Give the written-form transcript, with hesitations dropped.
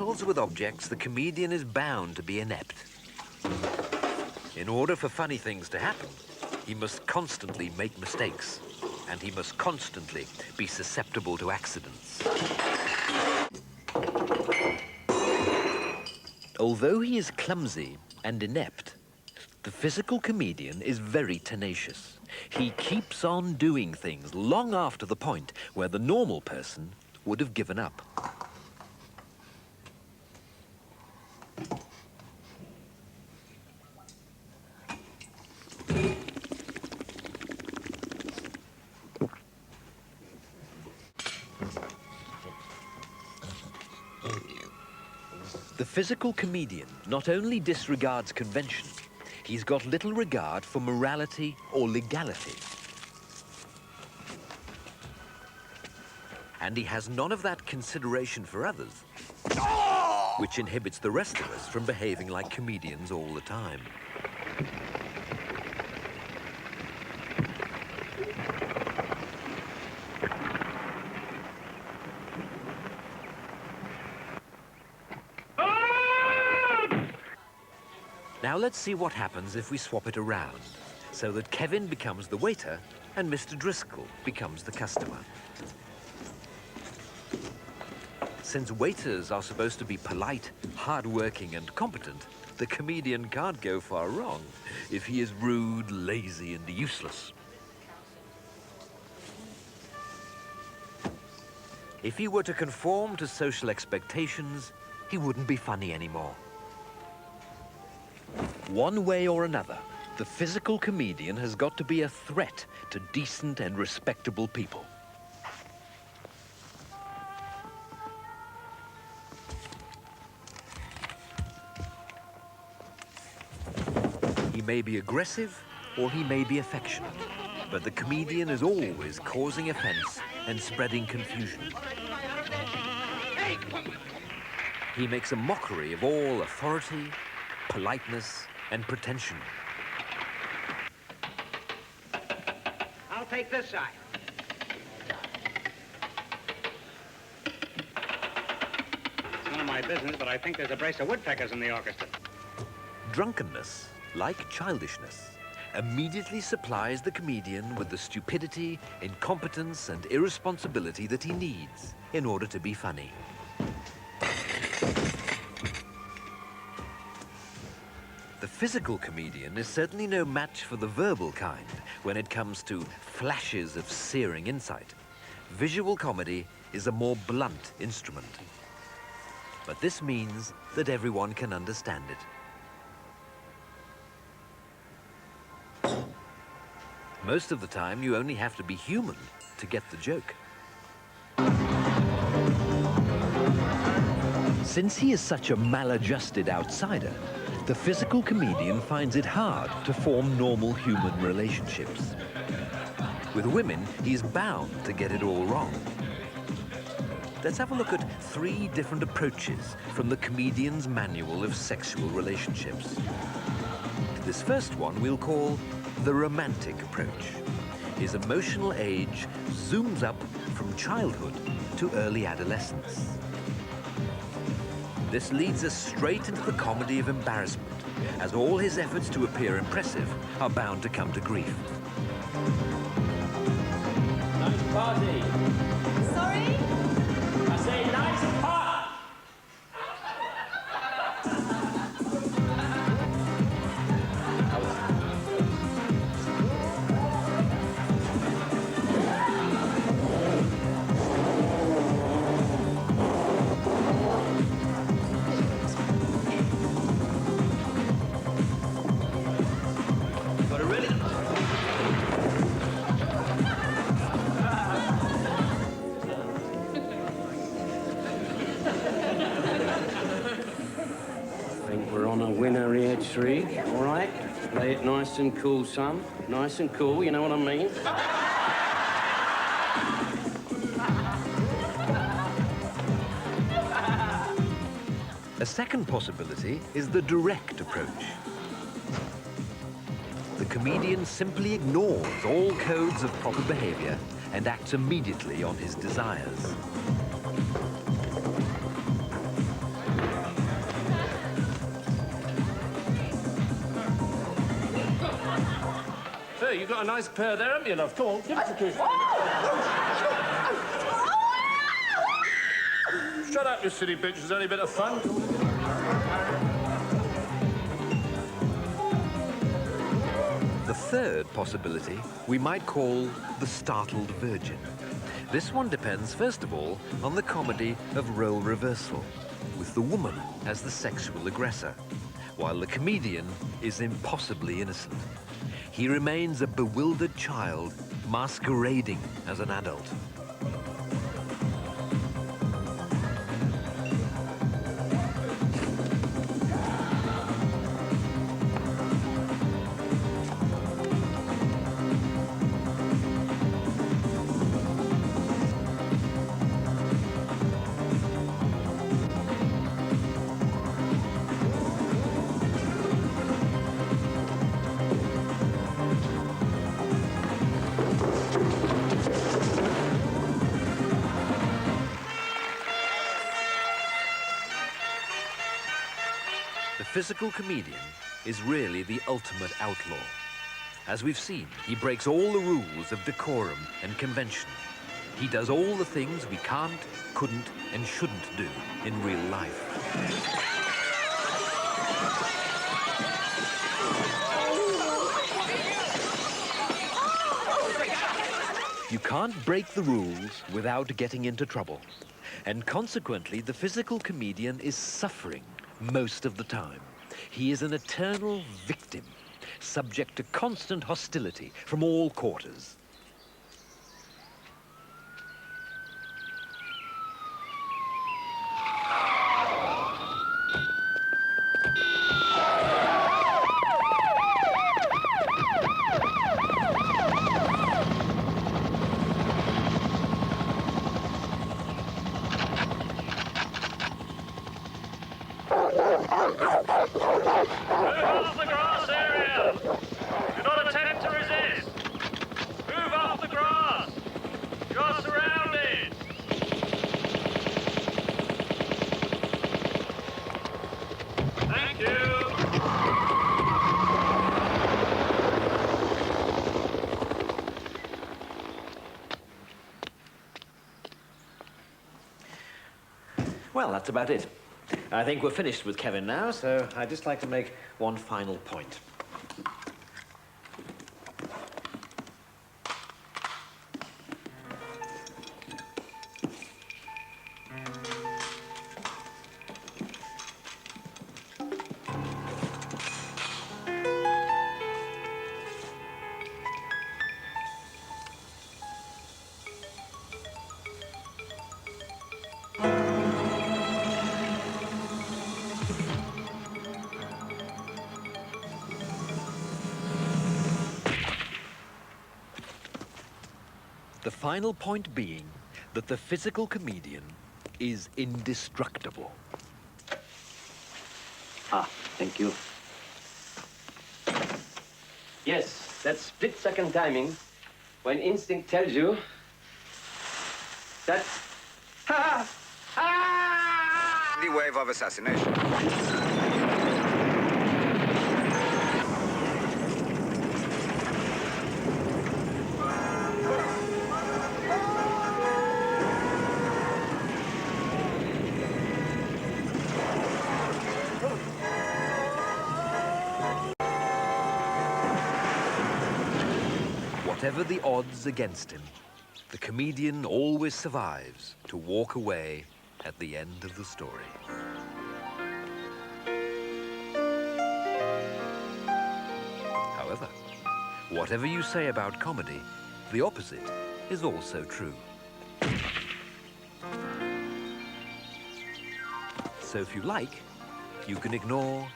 battles with objects, the comedian is bound to be inept. In order for funny things to happen, he must constantly make mistakes, and he must constantly be susceptible to accidents. Although he is clumsy and inept, the physical comedian is very tenacious. He keeps on doing things long after the point where the normal person would have given up. The physical comedian not only disregards convention, he's got little regard for morality or legality. And he has none of that consideration for others, which inhibits the rest of us from behaving like comedians all the time. Now let's see what happens if we swap it around, so that Kevin becomes the waiter and Mr. Driscoll becomes the customer. Since waiters are supposed to be polite, hard-working and competent, the comedian can't go far wrong if he is rude, lazy and useless. If he were to conform to social expectations, he wouldn't be funny anymore. One way or another, the physical comedian has got to be a threat to decent and respectable people. He may be aggressive or he may be affectionate, but the comedian is always causing offense and spreading confusion. He makes a mockery of all authority, politeness and pretension. I'll take this side. It's none of my business, but I think there's a brace of woodpeckers in the orchestra. Drunkenness, like childishness, immediately supplies the comedian with the stupidity, incompetence and irresponsibility that he needs in order to be funny. The physical comedian is certainly no match for the verbal kind when it comes to flashes of searing insight. Visual comedy is a more blunt instrument. But this means that everyone can understand it. Most of the time, you only have to be human to get the joke. Since he is such a maladjusted outsider, the physical comedian finds it hard to form normal human relationships. With women, he's bound to get it all wrong. Let's have a look at 3 different approaches from the comedian's manual of sexual relationships. This first one we'll call the romantic approach. His emotional age zooms up from childhood to early adolescence. This leads us straight into the comedy of embarrassment, as all his efforts to appear impressive are bound to come to grief. Nice party. Sorry? I say nice party. Winner here, Tree. All right? Play it nice and cool, son. Nice and cool, you know what I mean? A second possibility is the direct approach. The comedian simply ignores all codes of proper behavior and acts immediately on his desires. Hey, you got a nice pair there, haven't you, love? Come on, give us a kiss. Shut up, you silly bitch. It's only a bit of fun. The third possibility we might call the startled virgin. This one depends, first of all, on the comedy of role reversal, with the woman as the sexual aggressor, while the comedian is impossibly innocent. He remains a bewildered child masquerading as an adult. The physical comedian is really the ultimate outlaw. As we've seen, he breaks all the rules of decorum and convention. He does all the things we can't, couldn't, and shouldn't do in real life. You can't break the rules without getting into trouble. And consequently, the physical comedian is suffering most of the time. He is an eternal victim, subject to constant hostility from all quarters. Move off the grass area! Do not attempt to resist! Move off the grass! You're surrounded! Thank you! Well, that's about it. I think we're finished with Kevin now, so I'd just like to make one final point. The final point being that the physical comedian is indestructible. Ah, thank you. Yes, that split-second timing when instinct tells you that... Ha! Ha! The wave of assassination. Whatever the odds against him, the comedian always survives to walk away at the end of the story. However, whatever you say about comedy, the opposite is also true. So if you like, you can ignore